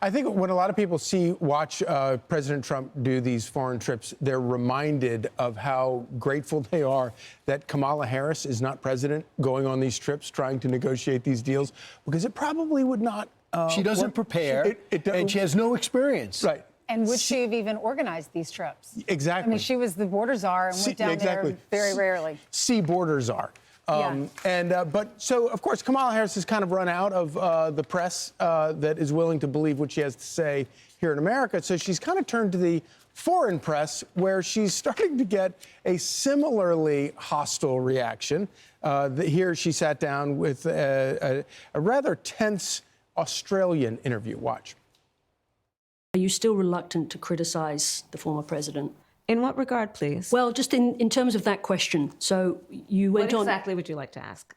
I think when a lot of people watch President Trump do these foreign trips, they're reminded of how grateful they are that Kamala Harris is not president going on these trips, trying to negotiate these deals, because it probably would not. She doesn't prepare, and she has no experience. Right. And would she have even organized these trips? Exactly. I mean, she was the border czar and went down there very rarely. Border czar. So, of course, Kamala Harris has kind of run out of the press that is willing to believe what she has to say here in America. So she's kind of turned to the foreign press, where she's starting to get a similarly hostile reaction. Here she sat down with a rather tense Australian interview. Watch. Are you still reluctant to criticize the former president? In what regard, please? Well, just in terms of that question. So you went on... What exactly would you like to ask?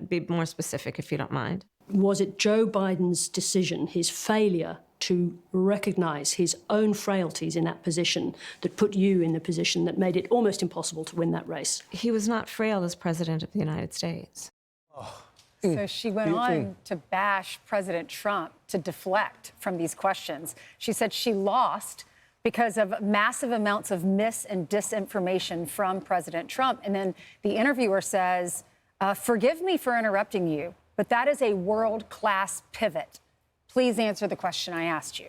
Be more specific, if you don't mind. Was it Joe Biden's decision, his failure to recognize his own frailties in that position, that put you in the position that made it almost impossible to win that race? He was not frail as president of the United States. Oh. So she went on to bash President Trump, to deflect from these questions. She said she lost because of massive amounts of mis and disinformation from President Trump. And then the interviewer says, forgive me for interrupting you, but that is a world-class pivot. Please answer the question I asked you.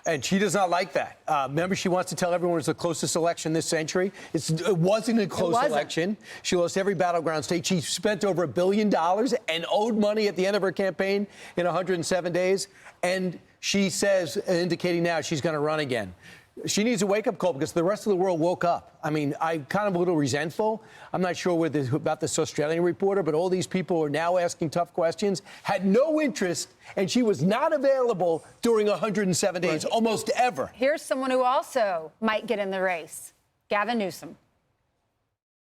And she does not like that. Remember, she wants to tell everyone it's the closest election this century. It wasn't a close election. She lost every battleground state. She spent over $1 billion and owed money at the end of her campaign in 107 days. And she says, indicating now she's going to run again. She needs a wake-up call because the rest of the world woke up. I mean, I'm kind of a little resentful. I'm not sure about this Australian reporter, but all these people are now asking tough questions, had no interest, and she was not available during 107 days, almost ever. Here's someone who also might get in the race, Gavin Newsom.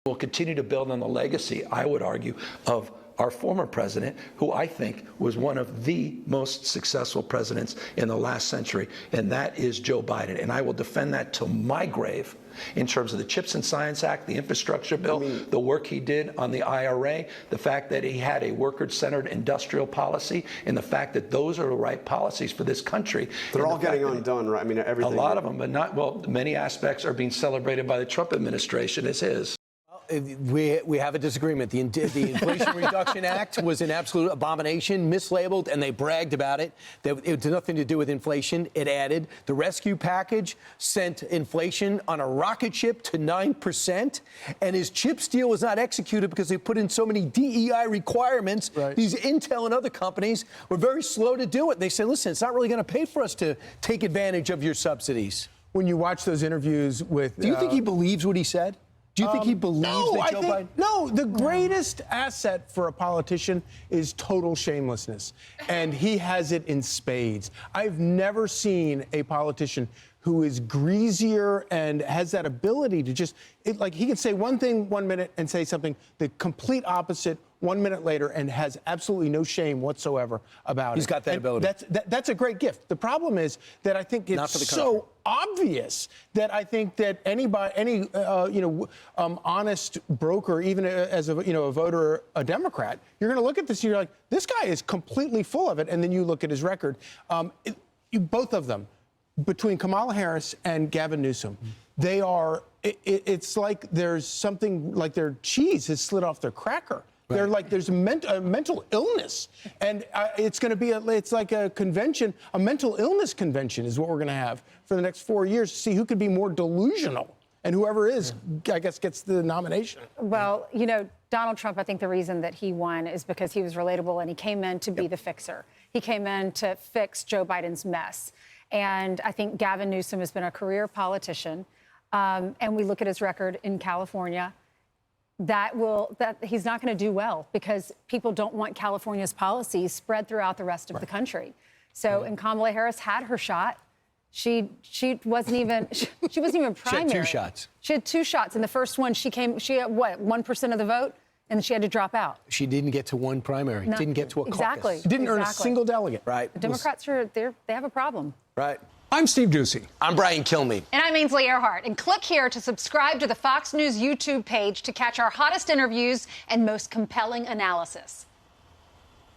We'll continue to build on the legacy, I would argue, of our former president, who I think was one of the most successful presidents in the last century, and that is Joe Biden. And I will defend that till my grave in terms of the CHIPS and Science Act, the infrastructure bill, the work he did on the IRA, the fact that he had a worker-centered industrial policy, and the fact that those are the right policies for this country. They're all getting undone, right? I mean, everything. A lot of them, but not, well, many aspects are being celebrated by the Trump administration as his. We have a disagreement. The Inflation Reduction Act was an absolute abomination, mislabeled, and they bragged about it. It had nothing to do with inflation. It added. The rescue package sent inflation on a rocket ship to 9%, and his CHIPS deal was not executed because they put in so many DEI requirements. Right. These Intel and other companies were very slow to do it. They said, listen, it's not really going to pay for us to take advantage of your subsidies. When you watch those interviews with... Do you think he believes what he said? Do you think he believes that Joe Biden? No, the greatest asset for a politician is total shamelessness. And he has it in spades. I've never seen a politician who is greasier and has that ability to just, like, he can say one thing 1 minute and say something the complete opposite 1 minute later and has absolutely no shame whatsoever about it. He's got that ability. That's a great gift. The problem is that I think it's so obvious that I think that any honest broker, even as a voter, a Democrat, you're going to look at this and you're like, this guy is completely full of it. And then you look at his record. Both of them, between Kamala Harris and Gavin Newsom, they are. It's like there's something like their cheese has slid off their cracker. Right. They're like there's a mental illness, and it's going to be it's like a convention, a mental illness convention is what we're going to have for the next 4 years to see who could be more delusional, and whoever is, I guess, gets the nomination. Well, Donald Trump, I think the reason that he won is because he was relatable and he came in to be the fixer. He came in to fix Joe Biden's mess. And I think Gavin Newsom has been a career politician. And we look at his record in California, that he's not going to do well because people don't want California's policies spread throughout the rest of the country. So, and Kamala Harris had her shot. She wasn't even primary. She had 2 shots. She had 2 shots. And the first one, she had what, 1% of the vote? And she had to drop out. She didn't get to one primary. Didn't get to a caucus. Didn't earn a single delegate. Right. The Democrats they have a problem. Right. I'm Steve Doocy. I'm Brian Kilmeade. And I'm Ainsley Earhart. And click here to subscribe to the Fox News YouTube page to catch our hottest interviews and most compelling analysis.